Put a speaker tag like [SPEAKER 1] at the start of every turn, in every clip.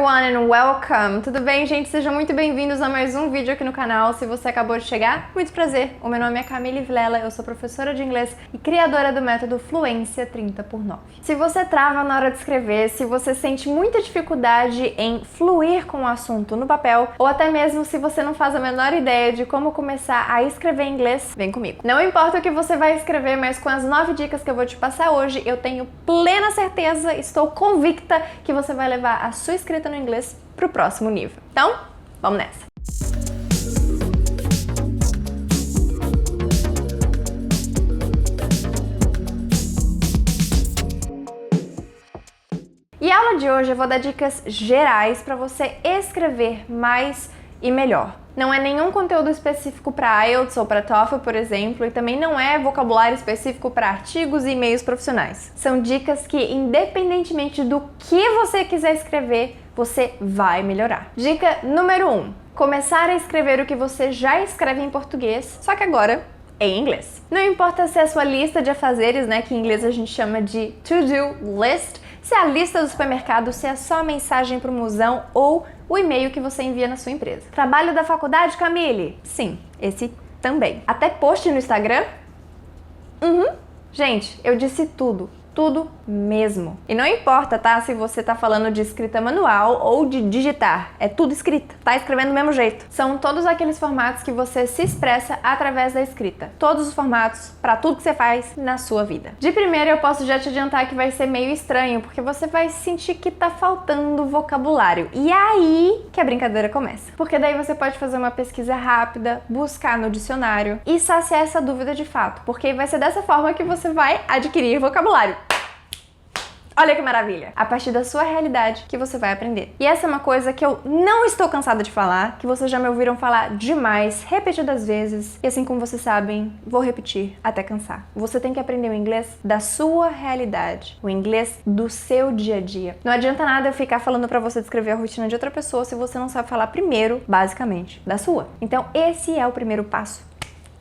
[SPEAKER 1] everyone and welcome! Tudo bem, gente? Sejam muito bem-vindos a mais um vídeo aqui no canal. Se você acabou de chegar, muito prazer! O meu nome é Camille Vilela, eu sou professora de inglês e criadora do método Fluência 30x9. Se você trava na hora de escrever, se você sente muita dificuldade em fluir com o assunto no papel, ou até mesmo se você não faz a menor ideia de como começar a escrever inglês, vem comigo. Não importa o que você vai escrever, mas com as 9 dicas que eu vou te passar hoje, eu tenho plena certeza, estou convicta que você vai levar a sua escrita no inglês para o próximo nível. Então, vamos nessa! E a aula de hoje eu vou dar dicas gerais para você escrever mais e melhor. Não é nenhum conteúdo específico para IELTS ou para TOEFL, por exemplo, e também não é vocabulário específico para artigos e e-mails profissionais. São dicas que, independentemente do que você quiser escrever, você vai melhorar. Dica número 1. Começar a escrever o que você já escreve em português, só que agora em inglês. Não importa se é a sua lista de afazeres, né, que em inglês a gente chama de to-do list, se é a lista do supermercado, se é só a mensagem para o musão ou o e-mail que você envia na sua empresa. Trabalho da faculdade, Camille? Sim, esse também. Até post no Instagram? Gente, eu disse tudo. Tudo mesmo. E não importa, tá? Se você tá falando de escrita manual ou de digitar. É tudo escrita. Tá escrevendo do mesmo jeito. São todos aqueles formatos que você se expressa através da escrita. Todos os formatos para tudo que você faz na sua vida. De primeira, eu posso já te adiantar que vai ser meio estranho, porque você vai sentir que tá faltando vocabulário. E aí que a brincadeira começa. Porque daí você pode fazer uma pesquisa rápida, buscar no dicionário e saciar essa dúvida de fato. Porque vai ser dessa forma que você vai adquirir vocabulário. Olha que maravilha! A partir da sua realidade que você vai aprender. E essa é uma coisa que eu não estou cansada de falar, que vocês já me ouviram falar demais, repetidas vezes, e assim como vocês sabem, vou repetir até cansar. Você tem que aprender o inglês da sua realidade, o inglês do seu dia a dia. Não adianta nada eu ficar falando pra você descrever a rotina de outra pessoa se você não sabe falar primeiro, basicamente, da sua. Então esse é o primeiro passo.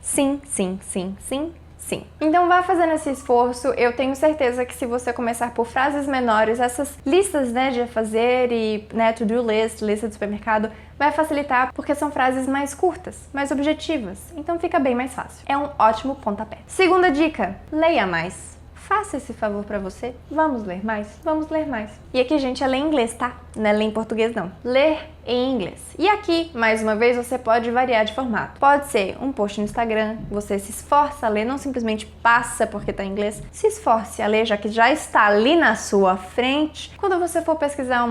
[SPEAKER 1] Sim, sim, sim, sim. Sim. Então vai fazendo esse esforço. Eu tenho certeza que se você começar por frases menores, essas listas, né, de fazer e, né, to-do list, lista do supermercado, vai facilitar porque são frases mais curtas, mais objetivas. Então fica bem mais fácil. É um ótimo pontapé. Segunda dica, leia mais. Faça esse favor pra você. Vamos ler mais? Vamos ler mais. E aqui, gente, é ler em inglês, tá? Não é ler em português, não. Ler em inglês. E aqui, mais uma vez, você pode variar de formato. Pode ser um post no Instagram, você se esforça a ler, não simplesmente passa porque tá em inglês. Se esforce a ler, já que já está ali na sua frente. Quando você for pesquisar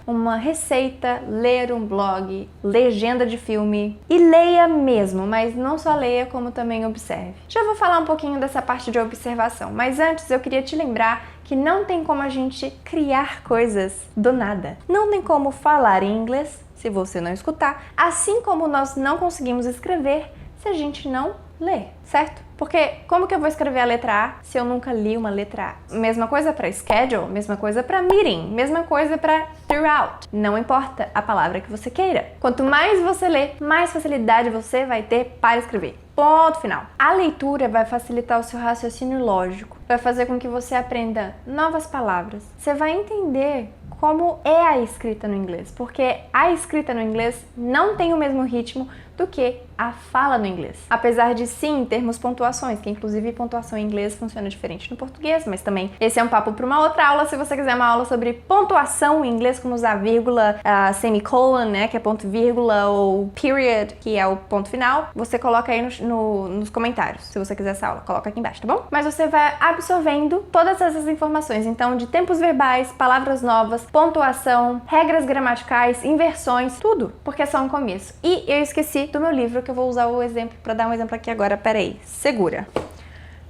[SPEAKER 1] uma receita, ler um blog, legenda de filme. E leia mesmo, mas não só leia, como também observe. Já vou falar um pouquinho dessa parte de observação, mas antes eu queria te lembrar que não tem como a gente criar coisas do nada. Não tem como falar em inglês se você não escutar, assim como nós não conseguimos escrever se a gente não ler, certo? Porque como que eu vou escrever a letra A se eu nunca li uma letra A? Mesma coisa para schedule, mesma coisa para meeting, mesma coisa para throughout. Não importa a palavra que você queira. Quanto mais você lê, mais facilidade você vai ter para escrever. Ponto final. A leitura vai facilitar o seu raciocínio lógico, vai fazer com que você aprenda novas palavras. Você vai entender como é a escrita no inglês, porque a escrita no inglês não tem o mesmo ritmo do que a fala no inglês. Apesar de sim termos pontuações, que inclusive pontuação em inglês funciona diferente no português, mas também esse é um papo para uma outra aula. Se você quiser uma aula sobre pontuação em inglês, como usar vírgula, semicolon, né, que é ponto vírgula, ou period, que é o ponto final, você coloca aí nos comentários. Se você quiser essa aula, coloca aqui embaixo, tá bom? Mas você vai absorvendo todas essas informações, então de tempos verbais, palavras novas, pontuação, regras gramaticais, inversões, tudo, porque é só um começo. E eu esqueci do meu livro, que eu vou usar o exemplo para dar um exemplo aqui agora. Peraí, segura.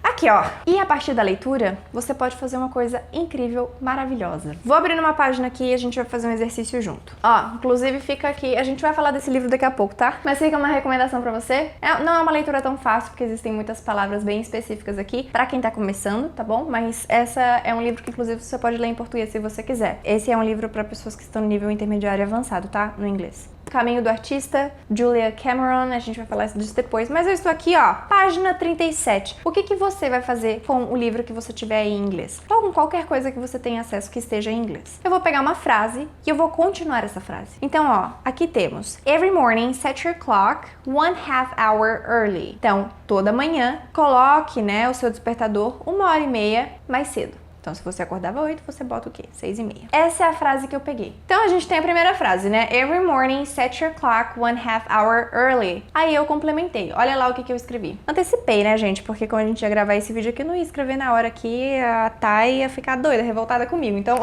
[SPEAKER 1] Aqui, ó. E a partir da leitura, você pode fazer uma coisa incrível, maravilhosa. Vou abrir uma página aqui e a gente vai fazer um exercício junto. Ó, inclusive fica aqui, a gente vai falar desse livro daqui a pouco, tá? Mas fica uma recomendação pra você. Não é uma leitura tão fácil, porque existem muitas palavras bem específicas aqui pra quem tá começando, tá bom? Mas essa é um livro que, inclusive, você pode ler em português se você quiser. Esse é um livro pra pessoas que estão no nível intermediário e avançado, tá? No inglês. Caminho do Artista, Julia Cameron, a gente vai falar disso depois. Mas eu estou aqui, ó, página 37. O que você vai fazer com o livro que você tiver em inglês, ou com qualquer coisa que você tenha acesso que esteja em inglês. Eu vou pegar uma frase e eu vou continuar essa frase. Então, ó, aqui temos: Every morning, set your clock 1/2 hour early. Então, toda manhã, coloque, né, o seu despertador 1h30 mais cedo. Então, se você acordava 8, você bota o quê? 6h30. Essa é a frase que eu peguei. Então, a gente tem a primeira frase, né? Every morning, set your clock 1/2 hour early. Aí eu complementei. Olha lá o que eu escrevi. Antecipei, né, gente? Porque como a gente ia gravar esse vídeo aqui, eu não ia escrever na hora que a Thay ia ficar doida, revoltada comigo. Então,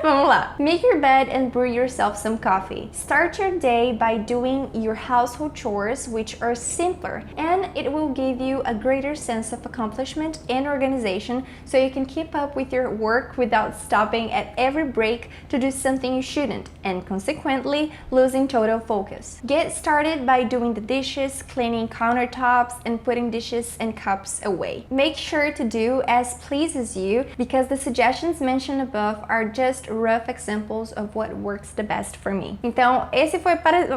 [SPEAKER 1] vamos lá. Make your bed and brew yourself some coffee. Start your day by doing your household chores, which are simpler, and it will give you a greater sense of accomplishment and organization, so you can keep up with your work without stopping at every break to do something you shouldn't, and consequently losing total focus. Get started by doing the dishes, cleaning countertops, and putting dishes and cups away. Make sure to do as pleases you, because the suggestions mentioned above are just rough examples of what works the best for me. Então, esse foi para...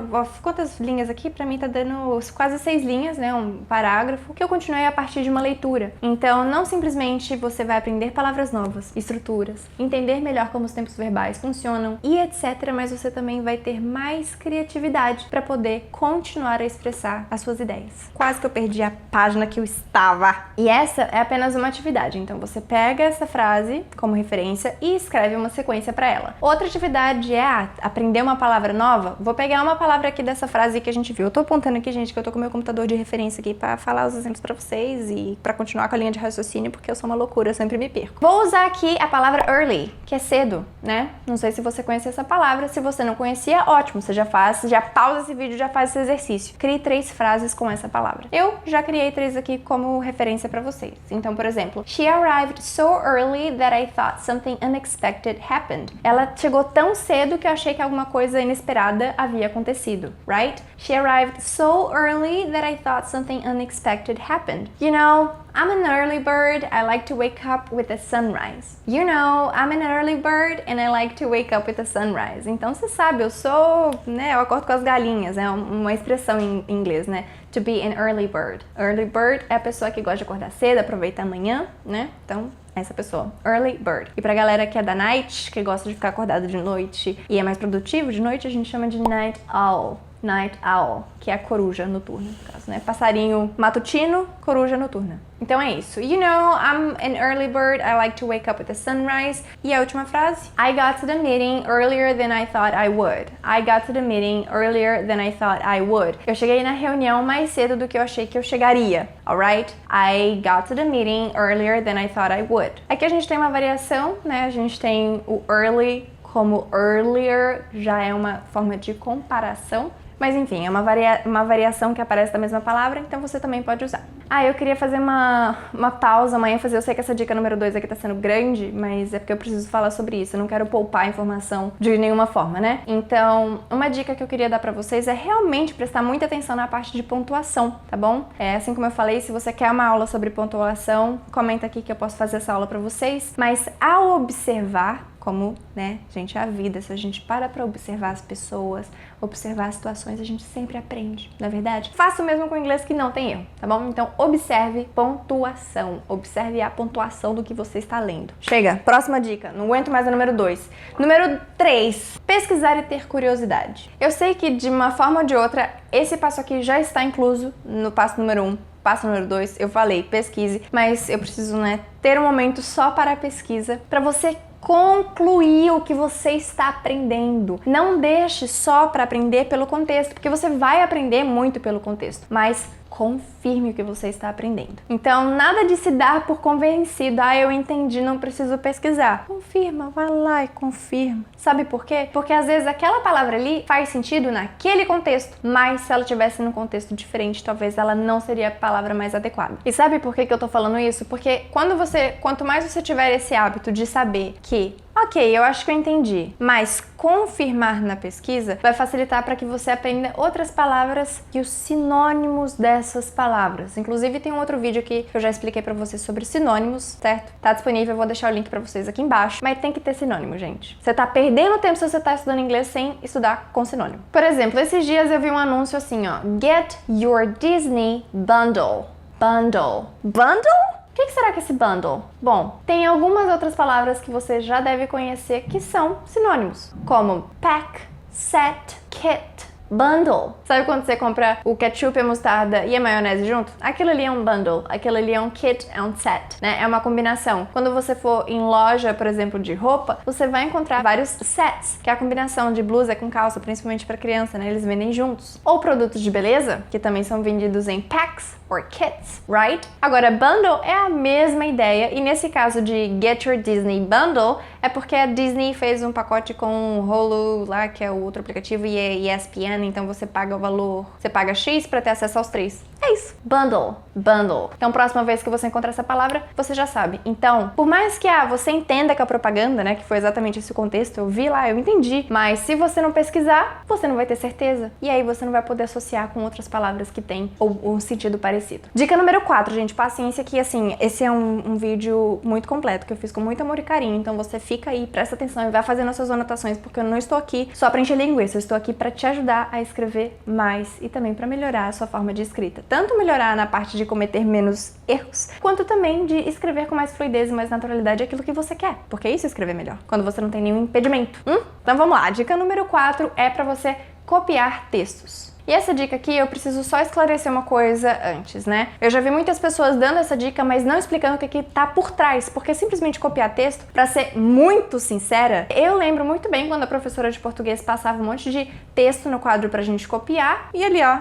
[SPEAKER 1] Quantas linhas aqui? Pra mim tá dando quase 6 linhas, né? Um parágrafo, que eu continuei a partir de uma leitura. Então, não simplesmente você vai aprender palavras novas, estruturas, entender melhor como os tempos verbais funcionam e etc, mas você também vai ter mais criatividade para poder continuar a expressar as suas ideias. Quase que eu perdi a página que eu estava. E essa é apenas uma atividade, então você pega essa frase como referência e escreve uma sequência para ela. Outra atividade é aprender uma palavra nova. Vou pegar uma palavra aqui dessa frase que a gente viu. Eu tô apontando aqui, gente, que eu tô com o meu computador de referência aqui para falar os exemplos para vocês e para continuar com a linha de raciocínio, porque eu sou uma loucura, eu sempre me perco. Vou usar aqui a palavra early, que é cedo, né? Não sei se você conhece essa palavra. Se você não conhecia, ótimo, você já pausa esse vídeo, já faz esse exercício. Crie 3 frases com essa palavra. Eu já criei 3 aqui como referência pra vocês. Então, por exemplo, She arrived so early that I thought something unexpected happened. Ela chegou tão cedo que eu achei que alguma coisa inesperada havia acontecido, right? She arrived so early that I thought something unexpected happened. You know, I'm an early bird. I like to wake up with the sunrise. You know, I'm an early bird and I like to wake up with the sunrise. Então, você sabe, eu sou, né, eu acordo com as galinhas, é uma expressão em inglês, né? To be an early bird. Early bird é a pessoa que gosta de acordar cedo, aproveitar amanhã, né? Então, essa pessoa, early bird. E pra galera que é da night, que gosta de ficar acordado de noite e é mais produtivo de noite, a gente chama de night owl. Night owl, que é a coruja noturna, no caso, né? Passarinho matutino, coruja noturna. Então é isso. You know, I'm an early bird. I like to wake up with the sunrise. E a última frase. I got to the meeting earlier than I thought I would. I got to the meeting earlier than I thought I would. Eu cheguei na reunião mais cedo do que eu achei que eu chegaria. Alright? I got to the meeting earlier than I thought I would. Aqui a gente tem uma variação, né? A gente tem o early como earlier, já é uma forma de comparação. Mas enfim, é uma variação que aparece da mesma palavra, então você também pode usar. Eu queria fazer uma pausa, uma ênfase. Eu sei que essa dica número 2 aqui tá sendo grande, mas é porque eu preciso falar sobre isso. Eu não quero poupar a informação de nenhuma forma, né? Então, uma dica que eu queria dar pra vocês é realmente prestar muita atenção na parte de pontuação, tá bom? Assim como eu falei, se você quer uma aula sobre pontuação, comenta aqui que eu posso fazer essa aula pra vocês. Mas ao observar, como, né, gente, a vida, se a gente para pra observar as pessoas, observar as situações, a gente sempre aprende, não é verdade? Faça o mesmo com o inglês, que não tem erro, tá bom? Então, observe pontuação. Observe a pontuação do que você está lendo. Chega, próxima dica. Não aguento mais a número 2. Número 3. Pesquisar e ter curiosidade. Eu sei que, de uma forma ou de outra, esse passo aqui já está incluso no passo número 1. Passo número 2, eu falei, pesquise, mas eu preciso, né, ter um momento só para a pesquisa, para você concluir o que você está aprendendo. Não deixe só para aprender pelo contexto, porque você vai aprender muito pelo contexto, mas confirme o que você está aprendendo. Então, nada de se dar por convencido. Eu entendi, não preciso pesquisar. Confirma, vai lá e confirma. Sabe por quê? Porque às vezes aquela palavra ali faz sentido naquele contexto, mas se ela tivesse num contexto diferente, talvez ela não seria a palavra mais adequada. E sabe por que eu tô falando isso? Porque quanto mais você tiver esse hábito de saber que ok, eu acho que eu entendi, mas confirmar na pesquisa vai facilitar para que você aprenda outras palavras e os sinônimos dessas palavras. Inclusive tem um outro vídeo aqui que eu já expliquei para vocês sobre sinônimos, certo? Tá disponível, eu vou deixar o link para vocês aqui embaixo, mas tem que ter sinônimo, gente. Você tá perdendo tempo se você tá estudando inglês sem estudar com sinônimo. Por exemplo, esses dias eu vi um anúncio assim, ó, Get your Disney Bundle. Bundle. Bundle? O que será que é esse bundle? Bom, tem algumas outras palavras que você já deve conhecer que são sinônimos, como pack, set, kit, bundle. Sabe quando você compra o ketchup, a mostarda e a maionese junto? Aquilo ali é um bundle, aquilo ali é um kit, é um set, né? É uma combinação. Quando você for em loja, por exemplo, de roupa, você vai encontrar vários sets, que é a combinação de blusa com calça, principalmente para criança, né? Eles vendem juntos. Ou produtos de beleza, que também são vendidos em packs or kits, right? Agora, bundle é a mesma ideia, e nesse caso de Get Your Disney Bundle, é porque a Disney fez um pacote com o Hulu lá, que é o outro aplicativo, e a ESPN, então você paga o valor, você paga X para ter acesso aos 3. É isso. Bundle. Bundle. Então, próxima vez que você encontrar essa palavra, você já sabe. Então, por mais que você entenda que a propaganda, né, que foi exatamente esse o contexto, eu vi lá, eu entendi, mas se você não pesquisar, você não vai ter certeza. E aí você não vai poder associar com outras palavras que têm um sentido parecido. Dica número 4, gente, paciência, que assim, esse é um vídeo muito completo, que eu fiz com muito amor e carinho, então você fica aí, presta atenção e vai fazendo as suas anotações, porque eu não estou aqui só pra encher linguiça, eu estou aqui pra te ajudar a escrever mais e também pra melhorar a sua forma de escrita. Tanto melhorar na parte de cometer menos erros, quanto também de escrever com mais fluidez e mais naturalidade aquilo que você quer, porque isso é escrever melhor, quando você não tem nenhum impedimento. Então vamos lá, dica número 4 é pra você copiar textos. E essa dica aqui, eu preciso só esclarecer uma coisa antes, né? Eu já vi muitas pessoas dando essa dica, mas não explicando o que tá por trás, porque simplesmente copiar texto, pra ser muito sincera, eu lembro muito bem quando a professora de português passava um monte de texto no quadro pra gente copiar, e ali, ó,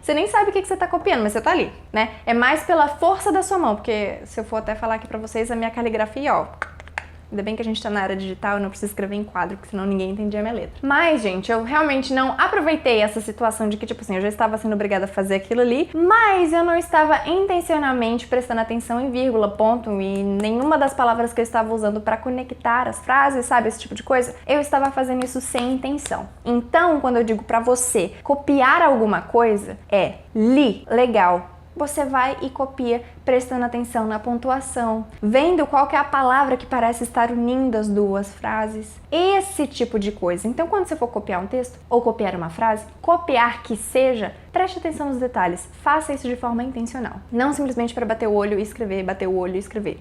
[SPEAKER 1] você nem sabe o que você tá copiando, mas você tá ali, né? É mais pela força da sua mão, porque se eu for até falar aqui pra vocês, a minha caligrafia, ó, ainda bem que a gente tá na área digital, eu não preciso escrever em quadro, porque senão ninguém entendia a minha letra. Mas, gente, eu realmente não aproveitei essa situação de que, tipo assim, eu já estava sendo obrigada a fazer aquilo ali, mas eu não estava intencionalmente prestando atenção em vírgula, ponto, e nenhuma das palavras que eu estava usando para conectar as frases, sabe, esse tipo de coisa, eu estava fazendo isso sem intenção. Então, quando eu digo pra você copiar alguma coisa, legal. Você vai e copia prestando atenção na pontuação, vendo qual que é a palavra que parece estar unindo as duas frases, esse tipo de coisa. Então, quando você for copiar um texto ou copiar uma frase, copiar que seja, preste atenção nos detalhes, faça isso de forma intencional, não simplesmente para bater o olho e escrever, bater o olho e escrever.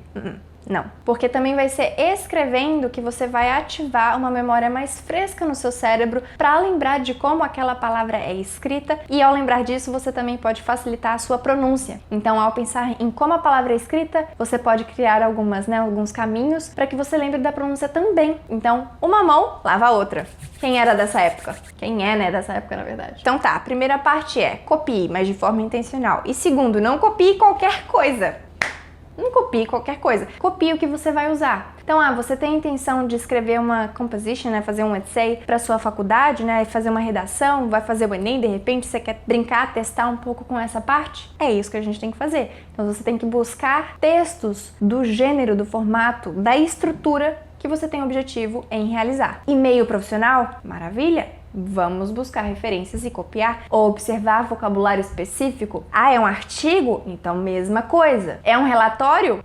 [SPEAKER 1] Não, porque também vai ser escrevendo que você vai ativar uma memória mais fresca no seu cérebro para lembrar de como aquela palavra é escrita, e ao lembrar disso você também pode facilitar a sua pronúncia. Então, ao pensar em como a palavra é escrita, você pode criar alguns caminhos para que você lembre da pronúncia também. Então, uma mão lava a outra. Quem era dessa época? Quem é, né, dessa época, na verdade. Então tá, a primeira parte é copie, mas de forma intencional. E segundo, não copie qualquer coisa. Não copie qualquer coisa, copie o que você vai usar. Então, você tem a intenção de escrever uma composition, né, fazer um essay para sua faculdade, né, fazer uma redação, vai fazer o Enem, de repente você quer brincar, testar um pouco com essa parte? É isso que a gente tem que fazer. Então, você tem que buscar textos do gênero, do formato, da estrutura que você tem objetivo em realizar. E-mail profissional? Maravilha! Vamos buscar referências e copiar. Ou observar vocabulário específico. É um artigo? Então, mesma coisa. É um relatório?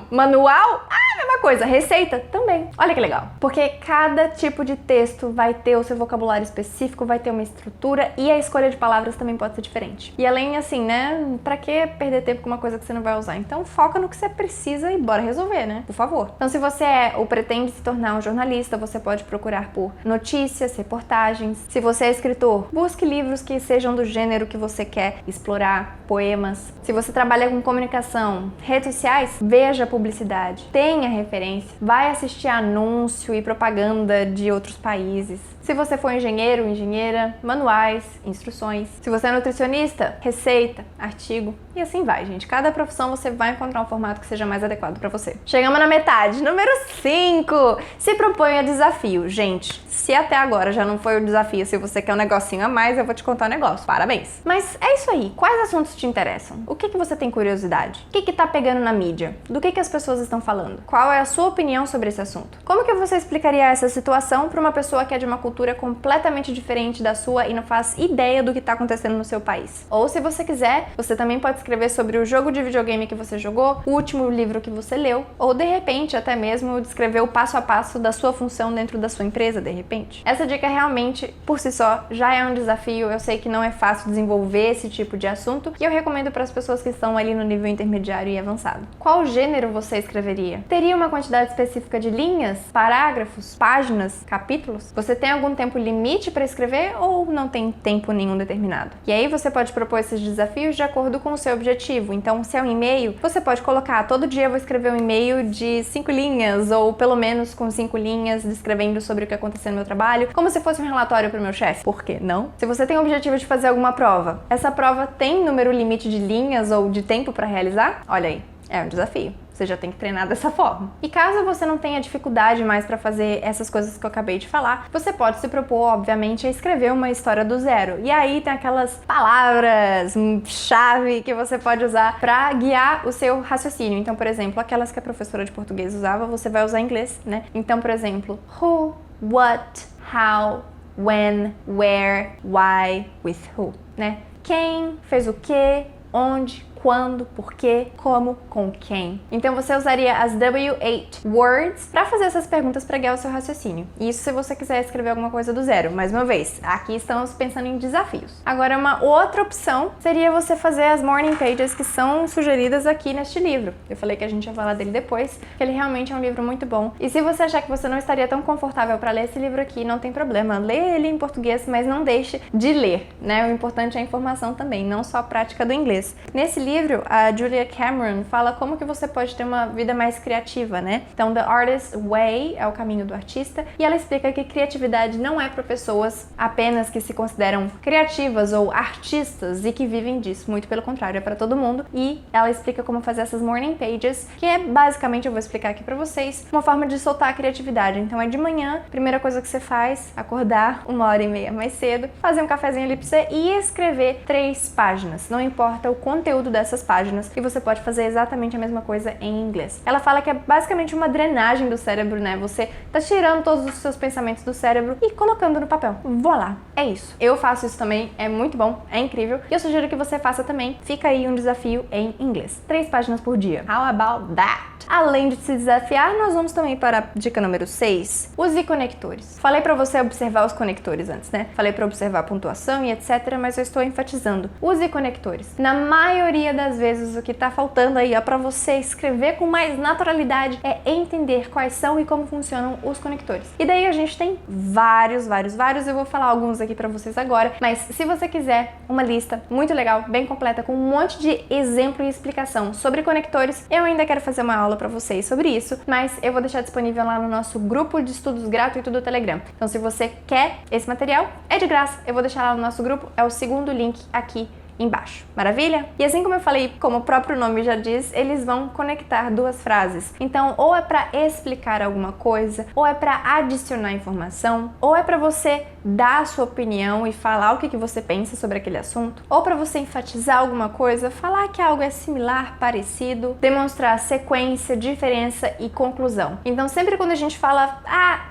[SPEAKER 1] Manual? Mesma coisa. Receita? Também. Olha que legal. Porque cada tipo de texto vai ter o seu vocabulário específico, vai ter uma estrutura, e a escolha de palavras também pode ser diferente. E além, assim, né, pra que perder tempo com uma coisa que você não vai usar? Então, foca no que você precisa e bora resolver, né? Por favor. Então, se você ou pretende se tornar um jornalista, você pode procurar por notícias, reportagens. Se você é escritor, busque livros que sejam do gênero que você quer explorar, poemas. Se você trabalha com comunicação, redes sociais, veja publicidade, tenha referência, vai assistir anúncio e propaganda de outros países. Se você for engenheiro, engenheira, manuais, instruções. Se você é nutricionista, receita, artigo, e assim vai, gente. Cada profissão você vai encontrar um formato que seja mais adequado para você. Chegamos na metade. Número 5. Se proponha desafio. Gente, se até agora já não foi o desafio, se você quer um negocinho a mais, eu vou te contar um negócio. Parabéns. Mas é isso aí. Quais assuntos te interessam? O que você tem curiosidade? O que tá pegando na mídia? Do que as pessoas estão falando? Qual é a sua opinião sobre esse assunto? Como que você explicaria essa situação para uma pessoa que é de uma cultura completamente diferente da sua e não faz ideia do que está acontecendo no seu país? Ou, se você quiser, você também pode escrever sobre o jogo de videogame que você jogou, o último livro que você leu, ou de repente até mesmo descrever o passo a passo da sua função dentro da sua empresa, de repente. Essa dica realmente, por si só, já é um desafio. Eu sei que não é fácil desenvolver esse tipo de assunto, que eu recomendo para as pessoas que estão ali no nível intermediário e avançado. Qual gênero você escreveria? Teria uma quantidade específica de linhas, parágrafos, páginas, capítulos? Você tem algum tempo limite para escrever ou não tem tempo nenhum determinado? E aí você pode propor esses desafios de acordo com o seu objetivo. Então, se é um e-mail, você pode colocar: todo dia eu vou escrever um e-mail de 5 linhas, ou pelo menos com 5 linhas, descrevendo sobre o que aconteceu no meu trabalho, como se fosse um relatório para o meu chefe. Por que não? Se você tem o objetivo de fazer alguma prova, essa prova tem número limite de linhas ou de tempo para realizar? Olha aí, é um desafio. Você já tem que treinar dessa forma. E caso você não tenha dificuldade mais para fazer essas coisas que eu acabei de falar, você pode se propor, obviamente, a escrever uma história do zero. E aí tem aquelas palavras-chave que você pode usar para guiar o seu raciocínio. Então, por exemplo, aquelas que a professora de português usava, você vai usar em inglês, né? Então, por exemplo, who, what, how, when, where, why, with who, né? Quem fez o quê, onde, quando, por quê, como, com quem. Então você usaria as W8 words para fazer essas perguntas para guiar o seu raciocínio. Isso se você quiser escrever alguma coisa do zero. Mais uma vez, aqui estamos pensando em desafios. Agora, uma outra opção seria você fazer as morning pages que são sugeridas aqui neste livro. Eu falei que a gente ia falar dele depois, que ele realmente é um livro muito bom. E se você achar que você não estaria tão confortável para ler esse livro aqui, não tem problema. Lê ele em português, mas não deixe de ler, né? O importante é a informação também, não só a prática do inglês. Nesse livro, a Julia Cameron fala como que você pode ter uma vida mais criativa, né? Então, The Artist's Way é o caminho do artista, e ela explica que criatividade não é para pessoas apenas que se consideram criativas ou artistas e que vivem disso. Muito pelo contrário, é para todo mundo. E ela explica como fazer essas morning pages, que é basicamente, eu vou explicar aqui para vocês, uma forma de soltar a criatividade. Então, é de manhã, primeira coisa que você faz, acordar 1h30 mais cedo, fazer um cafezinho ali pra você e escrever 3 páginas. Não importa o conteúdo dessas páginas, e você pode fazer exatamente a mesma coisa em inglês. Ela fala que é basicamente uma drenagem do cérebro, né? Você tá tirando todos os seus pensamentos do cérebro e colocando no papel. Voilá! É isso. Eu faço isso também, é muito bom, é incrível, e eu sugiro que você faça também. Fica aí um desafio em inglês. 3 páginas por dia. How about that? Além de se desafiar, nós vamos também para a dica número 6. Use conectores. Falei para você observar os conectores antes, né? Falei para observar a pontuação e etc, mas eu estou enfatizando. Use conectores. Na maioria das vezes, o que tá faltando aí, ó, para você escrever com mais naturalidade é entender quais são e como funcionam os conectores. E daí a gente tem vários, eu vou falar alguns aqui para vocês agora, mas se você quiser uma lista muito legal, bem completa, com um monte de exemplo e explicação sobre conectores, eu ainda quero fazer uma aula para vocês sobre isso, mas eu vou deixar disponível lá no nosso grupo de estudos gratuito do Telegram. Então, se você quer esse material, é de graça, eu vou deixar lá no nosso grupo, é o segundo link aqui embaixo. Maravilha? E assim como eu falei, como o próprio nome já diz, eles vão conectar 2 frases. Então, ou é para explicar alguma coisa, ou é para adicionar informação, ou é para você dar a sua opinião e falar o que você pensa sobre aquele assunto, ou para você enfatizar alguma coisa, falar que algo é similar, parecido, demonstrar sequência, diferença e conclusão. Então, sempre quando a gente fala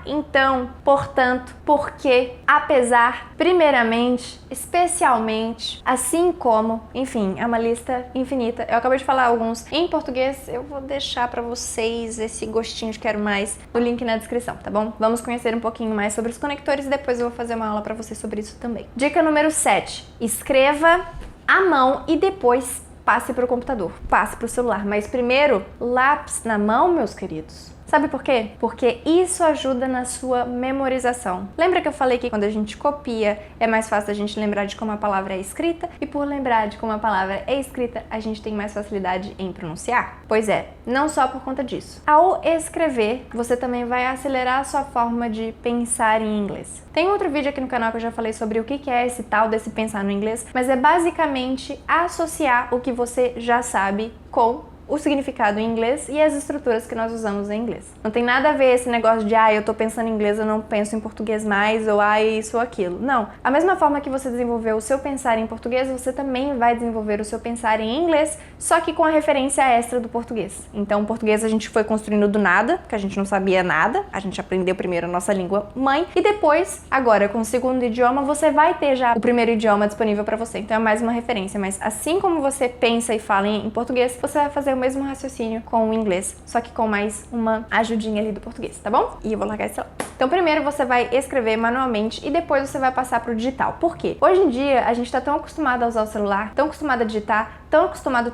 [SPEAKER 1] então, portanto, porque, apesar, primeiramente, especialmente, assim como, enfim, é uma lista infinita. Eu acabei de falar alguns em português, eu vou deixar pra vocês esse gostinho de quero mais no link na descrição, tá bom? Vamos conhecer um pouquinho mais sobre os conectores e depois eu vou fazer uma aula pra vocês sobre isso também. Dica número 7. Escreva à mão e depois passe pro computador, passe pro celular, mas primeiro, lápis na mão, meus queridos. Sabe por quê? Porque isso ajuda na sua memorização. Lembra que eu falei que quando a gente copia é mais fácil a gente lembrar de como a palavra é escrita? E por lembrar de como a palavra é escrita, a gente tem mais facilidade em pronunciar? Pois é, não só por conta disso. Ao escrever, você também vai acelerar a sua forma de pensar em inglês. Tem outro vídeo aqui no canal que eu já falei sobre o que é esse tal desse pensar no inglês, mas é basicamente associar o que você já sabe com o significado em inglês e as estruturas que nós usamos em inglês. Não tem nada a ver esse negócio de eu tô pensando em inglês, eu não penso em português mais, ou isso ou aquilo. Não. A mesma forma que você desenvolveu o seu pensar em português, você também vai desenvolver o seu pensar em inglês, só que com a referência extra do português. Então, o português a gente foi construindo do nada, porque a gente não sabia nada, a gente aprendeu primeiro a nossa língua mãe, e depois, agora com o segundo idioma, você vai ter já o primeiro idioma disponível para você. Então, é mais uma referência, mas assim como você pensa e fala em português, você vai fazer o mesmo raciocínio com o inglês, só que com mais uma ajudinha ali do português, tá bom? E eu vou largar esse lá. Então, Então primeiro você vai escrever manualmente e depois você vai passar pro digital. Por quê? Hoje em dia a gente tá tão acostumado a usar o celular, tão acostumado a digitar, tão acostumado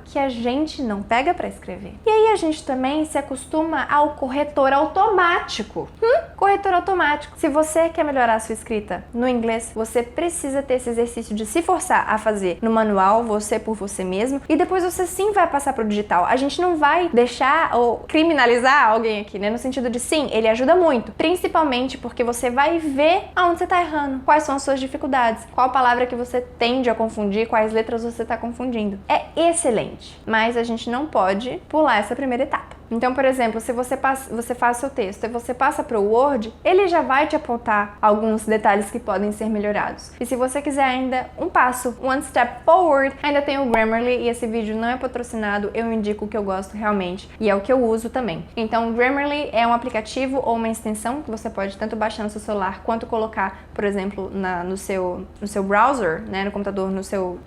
[SPEAKER 1] que a gente não pega para escrever. E aí a gente também se acostuma ao corretor automático. Corretor automático. Se você quer melhorar a sua escrita no inglês, você precisa ter esse exercício de se forçar a fazer no manual, você por você mesmo, e depois você sim vai passar pro digital. A gente não vai deixar ou criminalizar alguém aqui, né? No sentido de sim, ele ajuda muito, principalmente porque você vai ver aonde você tá errando, quais são as suas dificuldades, qual palavra que você tende a confundir, quais letras você tá confundindo. É excelente, mas a gente não pode pular essa primeira etapa. Então, por exemplo, se você faz seu texto e você passa para o Word, ele já vai te apontar alguns detalhes que podem ser melhorados. E se você quiser ainda um passo, one step forward, ainda tem o Grammarly, e esse vídeo não é patrocinado, eu indico o que eu gosto realmente e é o que eu uso também. Então, o Grammarly é um aplicativo ou uma extensão que você pode tanto baixar no seu celular quanto colocar, por exemplo, no seu browser, né, no computador,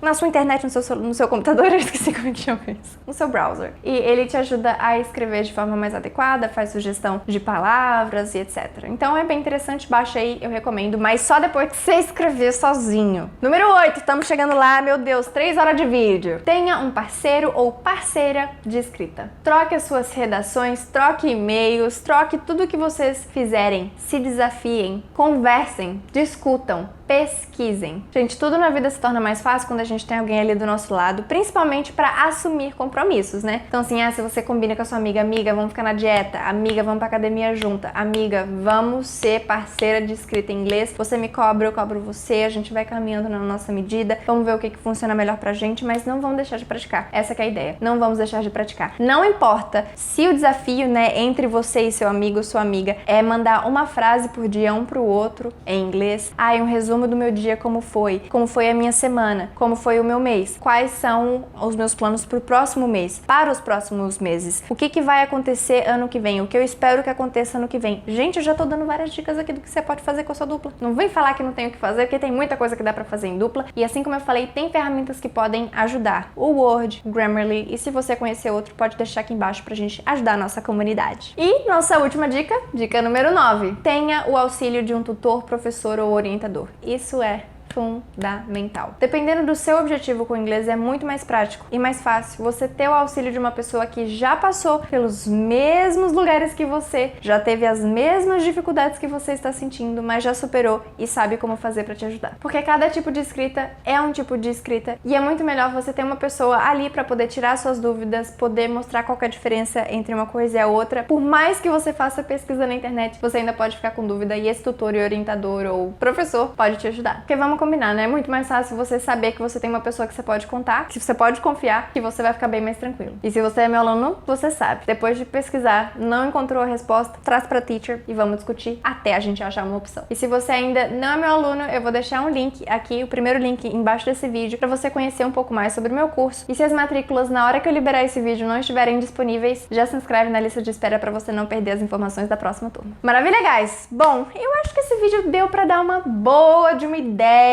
[SPEAKER 1] na sua internet, no seu computador, eu esqueci como é que chama isso, no seu browser. E ele te ajuda a escrever de forma mais adequada, faz sugestão de palavras e etc. Então é bem interessante, baixa aí, eu recomendo, mas só depois que você escrever sozinho. Número 8, estamos chegando lá, meu Deus, 3 horas de vídeo. Tenha um parceiro ou parceira de escrita. Troque as suas redações, troque e-mails, troque tudo que vocês fizerem, se desafiem, conversem, discutam, pesquisem. Gente, tudo na vida se torna mais fácil quando a gente tem alguém ali do nosso lado, principalmente para assumir compromissos, né? Então assim, se você combina com a sua amiga, vamos ficar na dieta, amiga, vamos pra academia junta, amiga, vamos ser parceira de escrita em inglês, você me cobra, eu cobro você, a gente vai caminhando na nossa medida, vamos ver o que funciona melhor pra gente, mas não vamos deixar de praticar. Essa que é a ideia. Não vamos deixar de praticar. Não importa se o desafio, né, entre você e seu amigo ou sua amiga é mandar uma frase por dia um pro outro em inglês, um resumo do meu dia, como foi a minha semana, como foi o meu mês, quais são os meus planos pro próximo mês, para os próximos meses, o que vai acontecer ano que vem, o que eu espero que aconteça ano que vem. Gente, eu já tô dando várias dicas aqui do que você pode fazer com a sua dupla. Não vem falar que não tem o que fazer, porque tem muita coisa que dá pra fazer em dupla, e assim como eu falei, tem ferramentas que podem ajudar. O Word, o Grammarly, e se você conhecer outro, pode deixar aqui embaixo pra gente ajudar a nossa comunidade. E nossa última dica número 9. Tenha o auxílio de um tutor, professor ou orientador. Isso é fundamental. Dependendo do seu objetivo com o inglês, é muito mais prático e mais fácil você ter o auxílio de uma pessoa que já passou pelos mesmos lugares que você, já teve as mesmas dificuldades que você está sentindo, mas já superou e sabe como fazer para te ajudar. Porque cada tipo de escrita é um tipo de escrita e é muito melhor você ter uma pessoa ali para poder tirar suas dúvidas, poder mostrar qual que é a diferença entre uma coisa e a outra. Por mais que você faça pesquisa na internet, você ainda pode ficar com dúvida e esse tutor e orientador ou professor pode te ajudar. Porque vamos combinar, né? É muito mais fácil você saber que você tem uma pessoa que você pode contar, que você pode confiar, que você vai ficar bem mais tranquilo. E se você é meu aluno, você sabe. Depois de pesquisar, não encontrou a resposta, traz pra teacher e vamos discutir até a gente achar uma opção. E se você ainda não é meu aluno, eu vou deixar um link aqui, o primeiro link embaixo desse vídeo, pra você conhecer um pouco mais sobre o meu curso. E se as matrículas, na hora que eu liberar esse vídeo, não estiverem disponíveis, já se inscreve na lista de espera pra você não perder as informações da próxima turma. Maravilha, guys? Bom, eu acho que esse vídeo deu pra dar uma boa de uma ideia,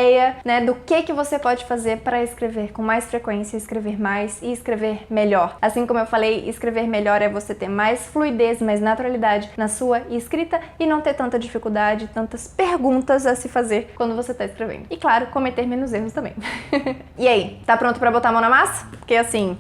[SPEAKER 1] né, do que você pode fazer para escrever com mais frequência, escrever mais e escrever melhor. Assim como eu falei, escrever melhor é você ter mais fluidez, mais naturalidade na sua escrita e não ter tanta dificuldade, tantas perguntas a se fazer quando você tá escrevendo. E claro, cometer menos erros também. E aí, tá pronto para botar a mão na massa? Porque assim,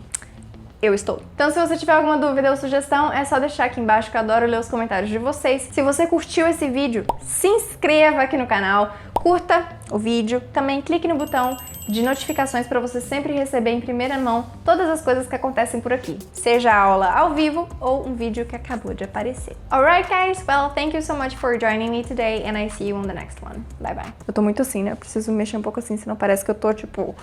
[SPEAKER 1] eu estou. Então, se você tiver alguma dúvida ou sugestão, é só deixar aqui embaixo que eu adoro ler os comentários de vocês. Se você curtiu esse vídeo, se inscreva aqui no canal, curta o vídeo, também clique no botão de notificações para você sempre receber em primeira mão todas as coisas que acontecem por aqui, seja a aula ao vivo ou um vídeo que acabou de aparecer. Alright, guys? Well, thank you so much for joining me today and I see you on the next one. Bye bye. Eu tô muito assim, né? Eu preciso mexer um pouco assim, senão parece que eu tô tipo